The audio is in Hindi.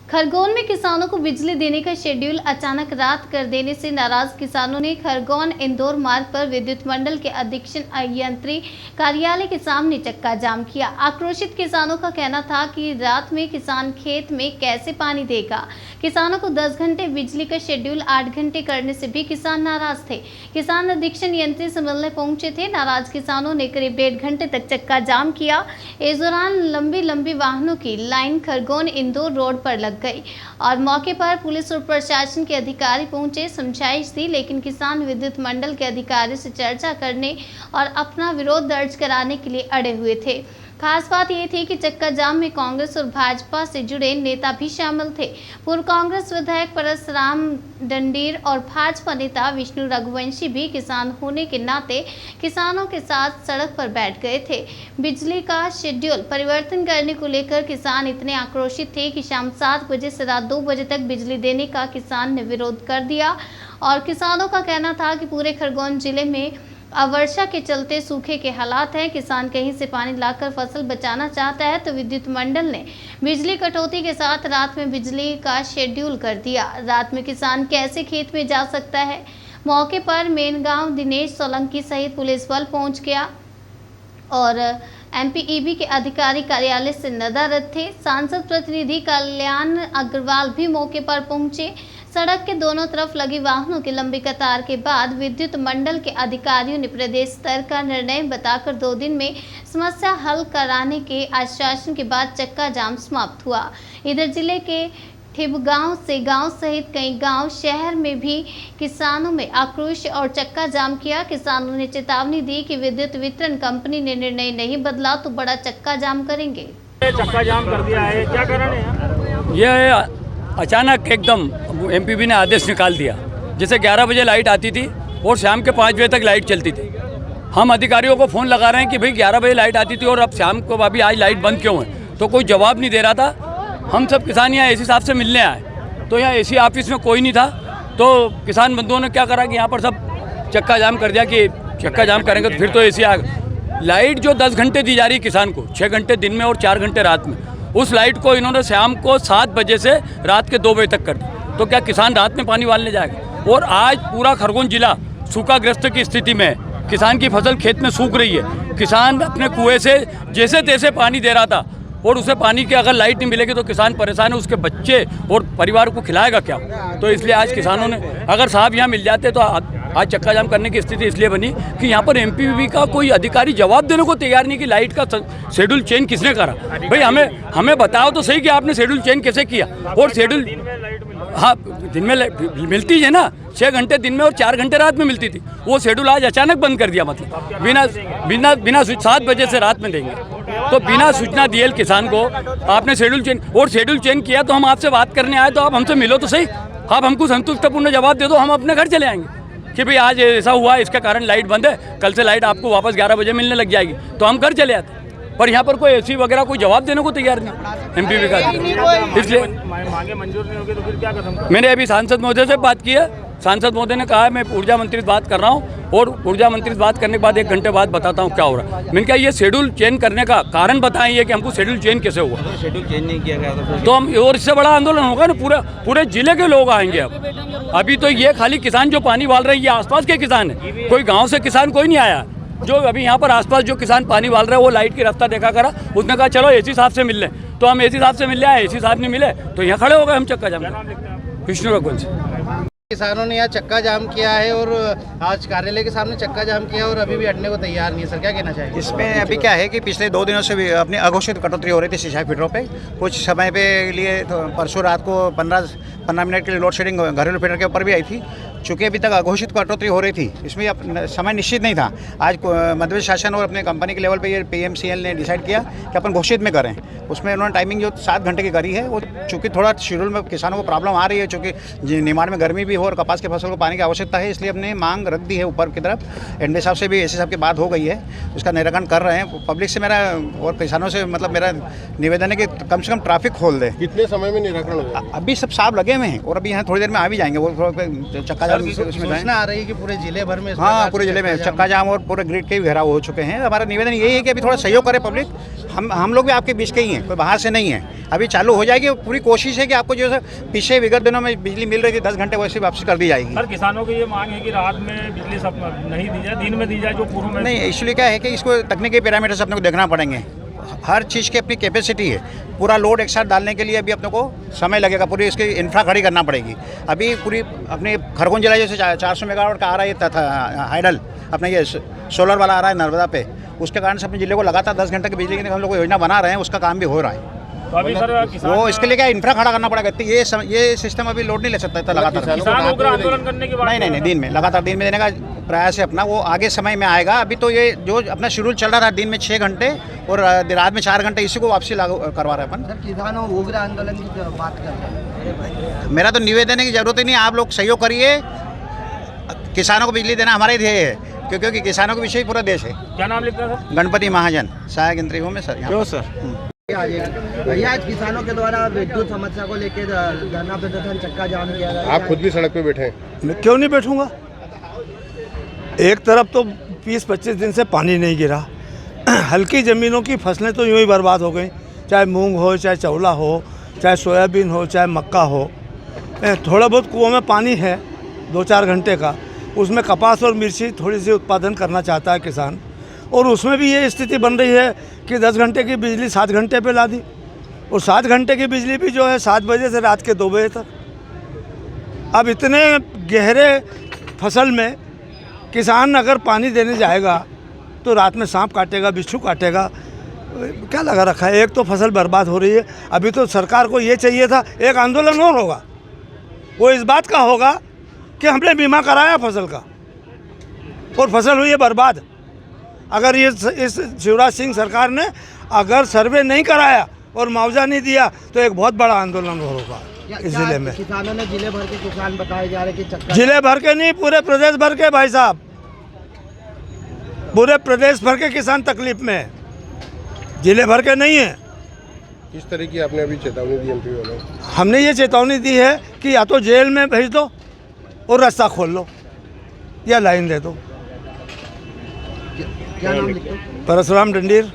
खरगोन में किसानों को बिजली देने का शेड्यूल अचानक रद्द कर देने से नाराज किसानों ने खरगोन इंदौर मार्ग पर विद्युत मंडल के अधीक्षण अभियंत्री कार्यालय के सामने चक्का जाम किया। आक्रोशित किसानों का कहना था कि रात में किसान खेत में कैसे पानी देगा। किसानों को 10 घंटे बिजली का शेड्यूल 8 घंटे करने से भी किसान नाराज थे। किसान अधीक्षण यंत्री से मिलने पहुंचे थे। नाराज किसानों ने करीब 1.5 घंटे तक चक्का जाम किया। इस दौरान लंबी वाहनों की लाइन खरगोन इंदौर रोड पर लग गई और मौके पर पुलिस और प्रशासन के अधिकारी पहुंचे, समझाइश दी, लेकिन किसान विद्युत मंडल के अधिकारी से चर्चा करने और अपना विरोध दर्ज कराने के लिए अड़े हुए थे। खास बात यह थी कि चक्का जाम में कांग्रेस और भाजपा से जुड़े नेता भी शामिल थे। पूर्व कांग्रेस विधायक परसराम डंडीर और भाजपा नेता विष्णु रघुवंशी भी किसान होने के नाते किसानों के साथ सड़क पर बैठ गए थे। बिजली का शेड्यूल परिवर्तन करने को लेकर किसान इतने आक्रोशित थे कि शाम 7 बजे से रात 2 बजे तक बिजली देने का किसान ने विरोध कर दिया और किसानों का कहना था कि पूरे खरगोन जिले में वर्षा के चलते सूखे के हालात हैं। किसान कहीं से पानी लाकर फसल बचाना चाहता है तो विद्युत मंडल ने बिजली कटौती के साथ रात में बिजली का शेड्यूल कर दिया। रात में किसान कैसे खेत में जा सकता है। मौके पर मेनगांव दिनेश सोलंकी सहित पुलिस बल पहुंच गया और एमपीईबी के अधिकारी कार्यालय से नदारद थे। सांसद प्रतिनिधि कल्याण अग्रवाल भी मौके पर पहुंचे। सड़क के दोनों तरफ लगी वाहनों की लंबी कतार के बाद विद्युत मंडल के अधिकारियों ने प्रदेश स्तर का निर्णय बताकर 2 दिन में समस्या हल कराने के आश्वासन के बाद चक्का जाम समाप्त हुआ। इधर जिले के ठिबगांव से गांव सहित कई गांव शहर में भी किसानों में आक्रोश और चक्का जाम किया। किसानों ने चेतावनी दी कि विद्युत वितरण कंपनी ने निर्णय नहीं बदला तो बड़ा चक्का जाम करेंगे। चक्का जाम कर दिया है, क्या कारण है? यह अचानक एकदम एमपीबी ने आदेश निकाल दिया। जैसे 11 बजे लाइट आती थी और शाम के 5 बजे तक लाइट चलती थी। हम अधिकारियों को फ़ोन लगा रहे हैं कि भाई 11 बजे लाइट आती थी और अब शाम को अभी आज लाइट बंद क्यों है, तो कोई जवाब नहीं दे रहा था। हम सब किसान यहाँ एसी साहब से मिलने आए तो यहाँ एसी ऑफिस में कोई नहीं था, तो किसान बंधुओं ने क्या करा कि यहाँ पर सब चक्का जाम कर दिया कि चक्का जाम करेंगे तो फिर तो एसी आ गई। लाइट जो 10 घंटे दी जा रही है किसान को, 6 घंटे दिन में और 4 घंटे रात में, उस लाइट को इन्होंने शाम को 7 बजे से रात के 2 बजे तक कर दी। तो क्या किसान रात में पानी वालने जाएगा? और आज पूरा खरगोन जिला सूखाग्रस्त की स्थिति में है। किसान की फसल खेत में सूख रही है। किसान अपने कुएं से जैसे तैसे पानी दे रहा था और उसे पानी की अगर लाइट नहीं मिलेगी तो किसान परेशान है। उसके बच्चे और परिवार को खिलाएगा क्या? तो इसलिए आज किसानों ने, अगर साहब यहाँ मिल जाते तो आज चक्का जाम करने की स्थिति इसलिए बनी कि यहाँ पर एमपीबी का कोई अधिकारी जवाब देने को तैयार नहीं कि लाइट का शेड्यूल चेंज किसने करा। भाई हमें बताओ तो सही कि आपने शेड्यूल चेंज कैसे किया। और शेड्यूल हाँ दिन में मिलती है ना, 6 घंटे दिन में और 4 घंटे रात में मिलती थी। वो शेड्यूल आज अचानक बंद कर दिया, मतलब बिना 7 बजे से रात में देंगे तो बिना सूचना दिए किसान को आपने शेड्यूल चेंज किया। तो हम आपसे बात करने आए तो आप हमसे मिलो तो सही, आप हमको संतुष्टपूर्ण जवाब दे दो, हम अपने घर चले आएंगे कि भाई आज ऐसा हुआ, इसके कारण लाइट बंद है, कल से लाइट आपको वापस 11 बजे मिलने लग जाएगी, तो हम घर चले आते। पर यहाँ पर कोई एसी वगैरह कोई जवाब देने को तैयार नहीं एमपीबी का। इसलिए मांगे मंजूर नहीं होगी तो फिर क्या कदम? मैंने अभी सांसद महोदय से बात की है। सांसद महोदय ने कहा है मैं ऊर्जा मंत्री से बात कर रहा हूँ और ऊर्जा मंत्री से बात करने के बाद 1 घंटे बाद बताता हूँ क्या हो रहा है। मैंने कहा ये शेड्यूल चेंज करने का कारण बताएं कि हमको शेड्यूल चेंज कैसे हुआ। शेड्यूल चेंज नहीं किया गया तो हम, और इससे बड़ा आंदोलन होगा ना, पूरे जिले के लोग आएंगे। अब अभी तो ये खाली किसान जो पानी वाल रहे हैं ये आसपास के किसान है, कोई गाँव से किसान कोई नहीं आया। जो अभी यहाँ पर आसपास जो किसान पानी वाल रहे हैं वो लाइट की रास्ता देखा करा, उसने कहा चलो एसी साहब से मिल लें, तो हम एसी साहब से मिल आए। एसी साहब नहीं मिले तो यहाँ खड़े हो गए हम चक्का जाम। विष्णु रघुवंशी। किसानों ने यहाँ चक्का जाम किया है और आज कार्यालय के सामने चक्का जाम किया और अभी भी हटने को तैयार नहीं है। सर क्या कहना चाहिए इसमें? अभी क्या है कि पिछले 2 दिनों से भी अपनी अघोषित कटौती हो रही थी सिंचाई फीडरों पे। कुछ समय पे लिए तो परसों रात को 15 मिनट के लिए लोड शेडिंग घरेलू फीडर के ऊपर भी आई थी। चूँकि अभी तक अघोषित कटौती हो रही थी, इसमें समय निश्चित नहीं था। आज मध्य प्रदेश शासन और अपने कंपनी के लेवल पे ये पीएमसीएल ने डिसाइड किया कि अपन घोषित में करें। उसमें उन्होंने टाइमिंग जो 7 घंटे की करी है, वो चूँकि थोड़ा शेड्यूल में किसानों को प्रॉब्लम आ रही है, चूँकि निमाड़ में गर्मी भी हो और कपास की फसल को पानी की आवश्यकता है, इसलिए हमने मांग रख दी है ऊपर की तरफ। एनडी साहब से भी एसी साहब की बात हो गई है, उसका निराकरण कर रहे हैं। पब्लिक से मेरा और किसानों से मतलब मेरा निवेदन है कि कम से कम ट्रैफिक खोल दे। कितने समय में निराकरण होगा? अभी सब साहब लगे हुए हैं और अभी यहाँ थोड़ी देर में आ भी जाएंगे। वो चक्का उसमें जाएं। सूचना आ रही है कि पूरे जिले भर में इस हाँ प्रकार पूरे से जिले में चक्का चक्का जाम और पूरे ग्रिड के भी घेराव हो चुके हैं। हमारा निवेदन यही है कि अभी थोड़ा सहयोग करे पब्लिक। हम लोग भी आपके बीच के ही हैं, कोई बाहर से नहीं है। अभी चालू हो जाएगी, पूरी कोशिश है कि आपको जो है पिछले विगत दिनों में बिजली मिल रही थी 10 घंटे वैसे वापसी कर दी जाएगी। सर किसानों की ये मांग है कि रात में बिजली सब नहीं दी जाए, दिन में दी जाए, जो पूर्व में नहीं, एक्चुअली क्या है कि इसको तकनीकी पैरामीटर्स अपने को देखना पड़ेंगे। हर चीज़ की अपनी कैपेसिटी है। पूरा लोड एक साथ डालने के लिए अभी अपने को समय लगेगा, पूरी इसकी इंफ्रा खड़ी करना पड़ेगी। अभी पूरी अपने खरगोन जिला जैसे 400 मेगावाट का आ रहा है था हाइडल, अपना ये सोलर वाला आ रहा है नर्मदा पे, उसके कारण से अपने जिले को लगातार 10 घंटे की बिजली की हम लोग योजना बना रहे हैं, उसका काम भी हो रहा है। तो अभी सर किसान वो इसके लिए क्या इंफ्रा खड़ा करना पड़ेगा। ये सिस्टम अभी लोड नहीं ले सकता था लगातार। किसान उग्र आंदोलन करने की बात नहीं, दिन में लगातार दिन में देने का प्रयास है अपना, वो आगे समय में आएगा। अभी तो ये जो अपना शेड्यूल चल रहा था दिन में 6 घंटे और रात में 4 घंटे, इसी को वापसी लागू करवा रहे हैं अपन। सर किसानों उग्र आंदोलन की बात कर रहे हैं। मेरा तो निवेदन है कि जरूरत ही नहीं, आप लोग सहयोग करिए। किसानों को बिजली देना हमारे ध्येय है, क्योंकि किसानों के विषय ही पूरा देश है। क्या नाम लिखता है सर? गणपति महाजन, सहायक इंटरव्यू में सर। क्यों सर? भैया आज किसानों के द्वारा विद्युत समस्या को लेकर धरना प्रदर्शन चक्का जाम किया गया। आप खुद भी सड़क पे बैठे हैं। मैं क्यों नहीं बैठूंगा? एक तरफ तो 20-25 दिन से पानी नहीं गिरा, हल्की ज़मीनों की फसलें तो यूं ही बर्बाद हो गई, चाहे मूंग हो, चाहे चौला हो, चाहे सोयाबीन हो, चाहे मक्का हो। थोड़ा बहुत कुओं में पानी है 2-4 घंटे का, उसमें कपास और मिर्ची थोड़ी सी उत्पादन करना चाहता है किसान, और उसमें भी ये स्थिति बन रही है कि 10 घंटे की बिजली 7 घंटे पे ला दी, और 7 घंटे की बिजली भी जो है 7 बजे से रात के 2 बजे तक। अब इतने गहरे फसल में किसान अगर पानी देने जाएगा तो रात में सांप काटेगा, बिच्छू काटेगा, क्या लगा रखा है? एक तो फसल बर्बाद हो रही है। अभी तो सरकार को ये चाहिए था, एक आंदोलन और होगा, वो इस बात का होगा कि हमने बीमा कराया फसल का और फसल हुई है बर्बाद। अगर ये इस शिवराज सिंह सरकार ने अगर सर्वे नहीं कराया और मुआवजा नहीं दिया तो एक बहुत बड़ा आंदोलन होगा इस जिले में। किसानों ने जिले भर के किसान बताए जा रहे कि चक्का जिले भर के नहीं, पूरे प्रदेश भर के भाई साहब, पूरे प्रदेश भर के किसान तकलीफ में है, जिले भर के नहीं है। किस तरह की आपने अभी चेतावनी दी एमपी वालों को? हमने ये चेतावनी दी है कि या तो जेल में भेज दो और रास्ता खोल लो या लाइन दे दो। क्या नाम लिखते हो? परशुराम डंडीर।